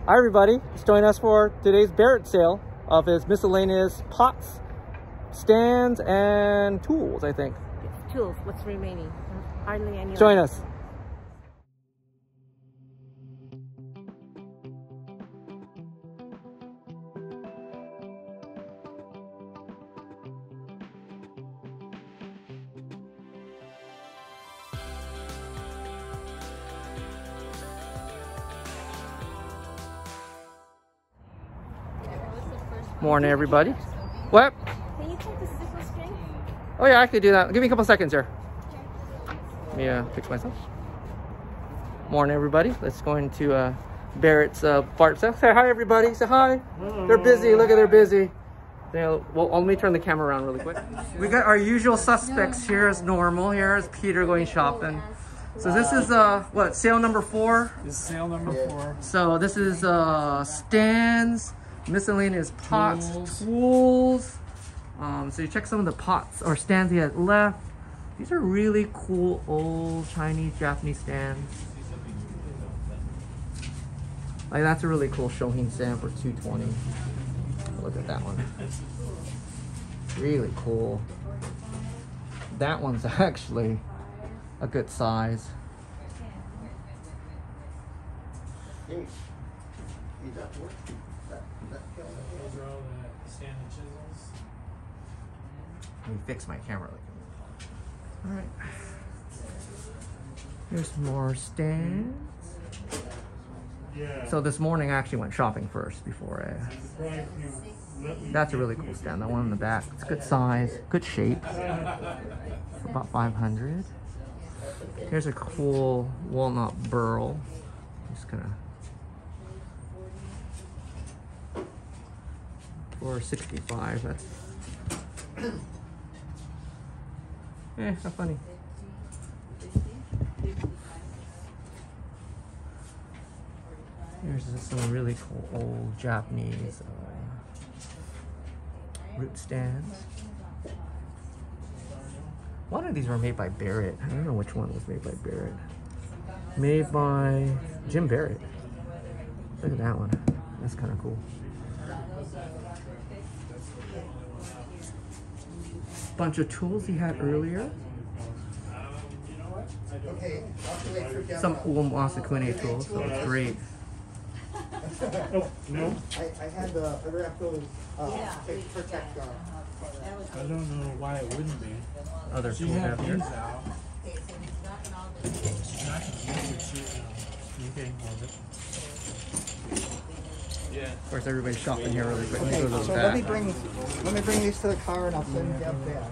Hi everybody, just join us for today's Barrett sale of his miscellaneous pots, stands, and tools, I think. Tools, what's remaining? Hardly any. Join us. Morning everybody. What? Can you check the sickle string? Oh yeah, I can do that. Give me a couple seconds here. Let me fix myself. Morning everybody. Let's go into Barrett's Bart. Say hi everybody. Say hi. They're busy. Look at they're busy. Well, let me turn the camera around really quick. We got our usual suspects here as normal. Here's Peter going shopping. So this is what, sale number 4? This is sale number 4. So this is stands, miscellaneous pots, tools. So you check some of the pots or stands he had left. These are really cool old Chinese, Japanese stands. Like that's a really cool Shohin stand for $220. Look at that one. Really cool. That one's actually a good size. Those are all the stand and chisels. Let me fix my camera. All right. Here's more stands. Yeah. So this morning I actually went shopping first before I... That's a really cool stand. That one in the back. It's a good size, good shape. For about 500. Here's a cool walnut burl. Just gonna... For 65. That's... how funny. Here's some really cool old Japanese root stands. One of these were made by Barrett. I don't know which one was made by Barrett. Made by Jim Barrett. Look at that one. That's kind of cool. Bunch of tools he had earlier. Some cool Masakune tools, so it's great. Oh, no. I had the those protect. I don't know why it wouldn't be. Other She tools had out here. these out. She's not gonna use it. Okay, hold it. Yeah. Of course, everybody's shopping here really quick. Let me go to the So back. let me bring these to the car and I'll send them up there.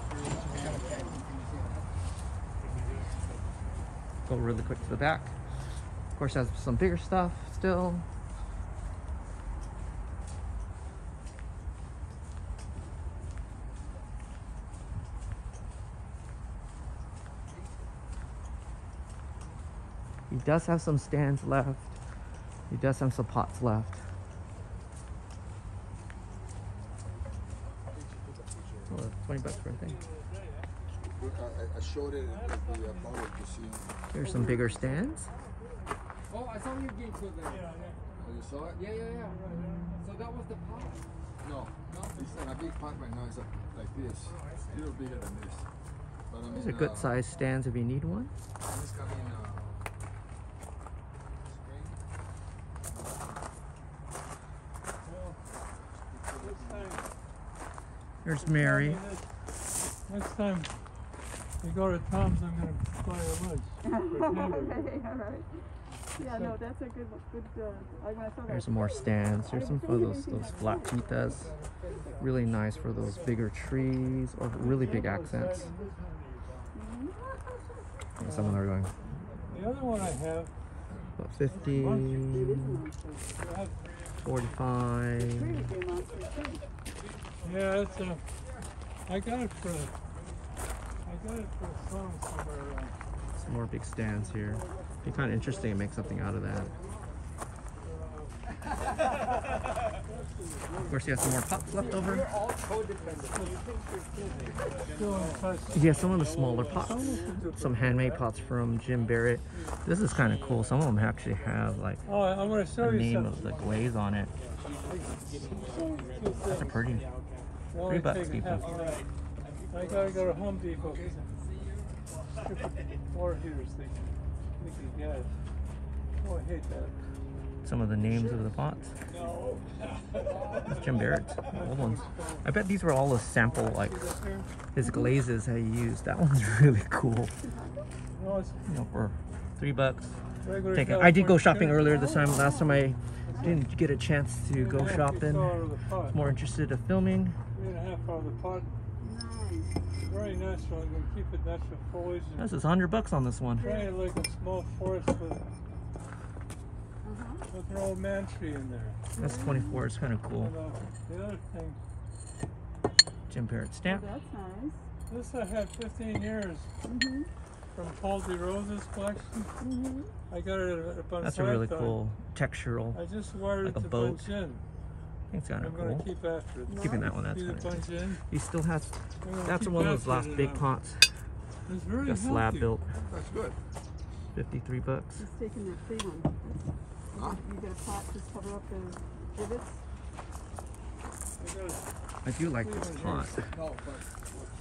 Go really quick to the back. Of course, has some bigger stuff still. He does have some stands left. He does have some pots left. Oh, 20 bucks for a thing. I showed it at the bottle to see. Here's some bigger stands. Oh, I saw you get to there. Oh, you saw it? Yeah. So that was the pot? No. It's not a big pot right now. It's like this. A little bigger than this. But I mean, These are good size stands if you need one. It's coming Here's Mary. Next time we go to Tom's, I'm going to buy a lunch. Okay, all right. Yeah, no, that's a good. There's some more stands. Here's some for those flat pitas. Really nice for those bigger trees or really big accents. And some of them are going The other one I have, about 50, 45. yeah, it's a. I got it for a song somewhere. Some more big stands here. Be kind of interesting to make something out of that. course, he has some more pots left over. We're all codependent. Yeah, some of the smaller pots. Some handmade pots from Jim Barrett. This is kind of cool. Some of them actually have like Oh, I'm going to show the you name something. of the glaze on it. That's a pretty. $3, people. I gotta go to Home Depot. Stupid water heaters thing. Leaky gas. Oh, I hate that. Some of the names of the pots. Jim Barrett's old ones. I bet these were all a sample, like his glazes that he used. That one's really cool. No, it's You know, for $3. regular Thinking, I did go California shopping sugar. earlier this time. Last time I didn't get a chance to go Yeah, shopping. it's all out of the pot. More interested in filming. 3.5 out of the pot. Very natural. I'm going to keep it natural foliage. And This is $100 on this one. try it like a small forest with an old man tree in there. That's 24. It's kind of cool. And, the other thing, Jim Barrett stamp. That's nice. this I had 15 years from Paul de Rosa's collection. I got it at a Bonsai That's a really time. cool textural. I just wired like it a to boat. bunch in. I think it's kind I'm of going to cool. keep after it. Keeping that one. That's Either kind of. bunch in. He still has. I'm gonna That's keep one of those after last it big now. pots. It's very Got slab healthy. built. That's good. $53. Just taking that big one. You get a pot, just cover up the divots. I got it. I do like this pot. No, but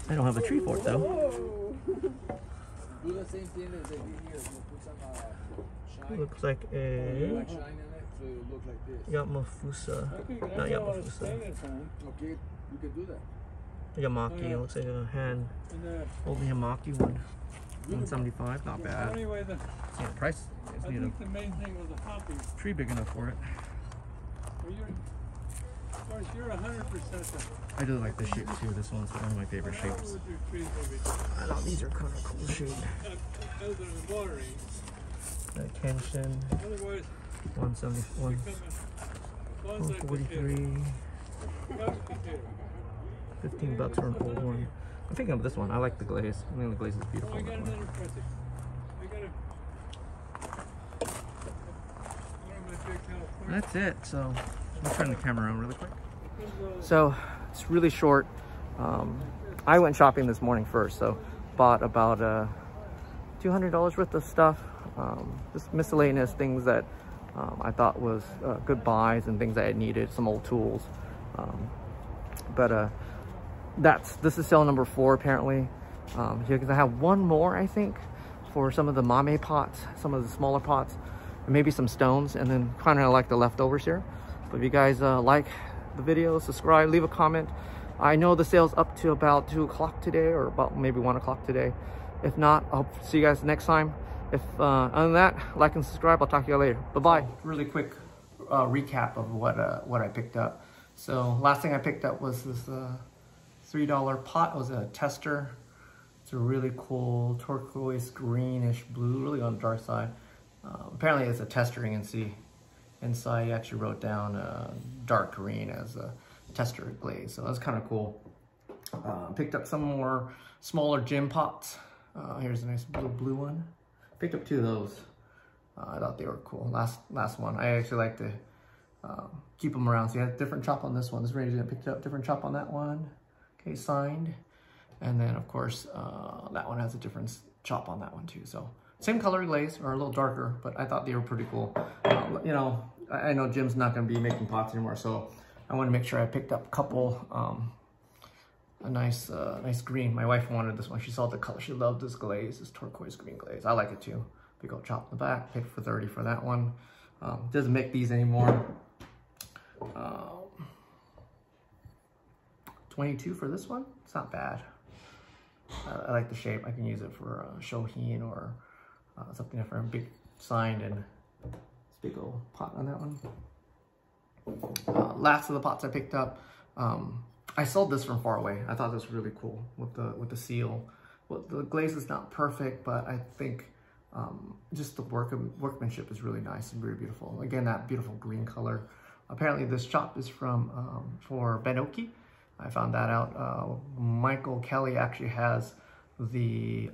I don't have a tree for it though. Whoa! Do the same thing as they did here. We'll put some shine. Looks like Like a shine in it, so it'll look like this. Yamafusa. I think Not that's all it's Yamafusa. staying on. Okay, you can do that. Yamaki. Yeah. Looks like a hand. And, Old Yamaki one. 175. Not bad. anyway, Yeah, price. I Just need think a the main thing was the hobby. tree big enough for it. Well, of course, you're 100%. I do like this shape too. This one's one of my favorite What shapes. would your trees maybe? I thought these are kind of cool shaped. Other than the watering. Kenshin. Otherwise, 171. become a bonsai potato. 143. Couch potato. $15 for an old one. I'm thinking of this one. I like the glaze. I think the glaze is Oh, beautiful. I on got that one. another present. I got one of my big California. That's it. So let me turn the camera around really quick. So it's really short. I went shopping this morning first, so bought about $200 worth of stuff. Just miscellaneous things that I thought was good buys and things that I needed, some old tools. This is sale number 4 apparently. Because I have one more, I think, for some of the mame pots, some of the smaller pots, and maybe some stones, and then kind of like the leftovers here. But if you guys like the video, subscribe, leave a comment. I know the sale's up to about 2 o'clock today, or about maybe 1 o'clock today. If not, I'll see you guys next time. If other than that, like and subscribe. I'll talk to you later. Bye-bye. Really quick recap of what I picked up. So last thing I picked up was this $3 pot. It was a tester. It's a really cool turquoise greenish blue, really on the dark side. Apparently it's a tester. You can see inside he actually wrote down dark green as a tester glaze. So that's kind of cool. Picked up some more smaller gym pots. Here's a nice blue one. Picked up 2 of those. I thought they were cool. Last one. I actually like to keep them around. So you have a different chop on this one. This range I picked up different chop on that one. Okay, signed. And then of course that one has a different chop on that one too. So same color glaze, or a little darker, but I thought they were pretty cool. You know, I know Jim's not going to be making pots anymore, so I want to make sure I picked up a couple. A nice green. My wife wanted this one. She saw the color. She loved this glaze, this turquoise green glaze. I like it too. Big old chop in the back. Paid for $30 for that one. Doesn't make these anymore. 22 for this one. It's not bad. I like the shape. I can use it for shohin or something different. Big signed and this big old pot on that one. Last of the pots I picked up. I sold this from far away. I thought this was really cool with the seal. Well, the glaze is not perfect, but I think just the workmanship is really nice and very beautiful. Again, that beautiful green color. Apparently, this chop is from for Benoki. I found that out. Michael Kelly actually has the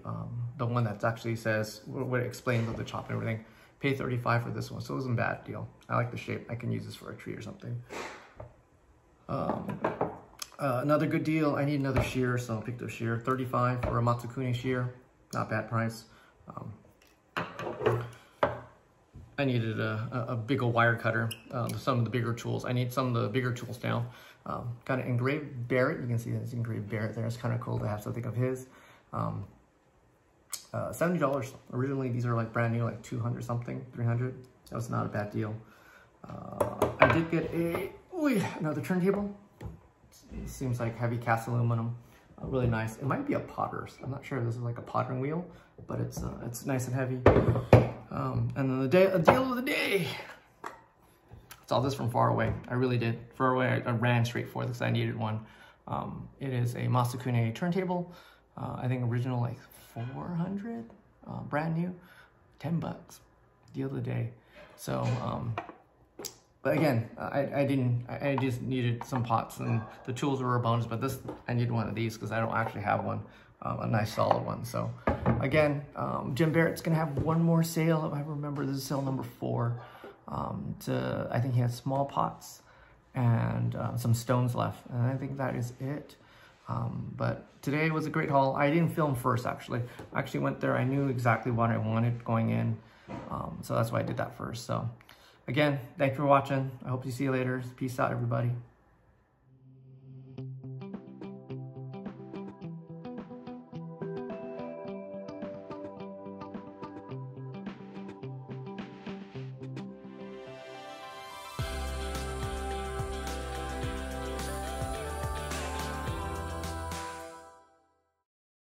one that actually says what it explains of the chop and everything. Paid $35 for this one, so it wasn't a bad deal. I like the shape. I can use this for a tree or something. Another good deal, I need another shear, so I picked up a shear. $35 for a Masakune shear, not bad price. I needed a big old wire cutter, some of the bigger tools. I need some of the bigger tools now. Got an engraved Barrett, you can see it's engraved Barrett there. It's kind of cool to have something of his. $70. Originally, these are like brand new, like 200 something, 300. That was not a bad deal. I did get another turntable. It seems like heavy cast aluminum, really nice. It might be a potter's. I'm not sure if this is like a pottering wheel, but it's nice and heavy. And then a deal of the day. Saw this from far away. I really did. Far away, I ran straight for this because I needed one. It is a Masakune turntable. I think original like 400, brand new, $10. Deal of the day. So, but again, I just needed some pots, and the tools were a bonus, but I need one of these because I don't actually have one, a nice solid one. So again, Jim Barrett's gonna have one more sale. If I remember, this is sale number 4. I think he has small pots and some stones left, and I think that is it. But today was a great haul. I didn't film first, actually. I actually went there. I knew exactly what I wanted going in. So that's why I did that first. So again, thanks for watching. I hope to see you later. Peace out, everybody.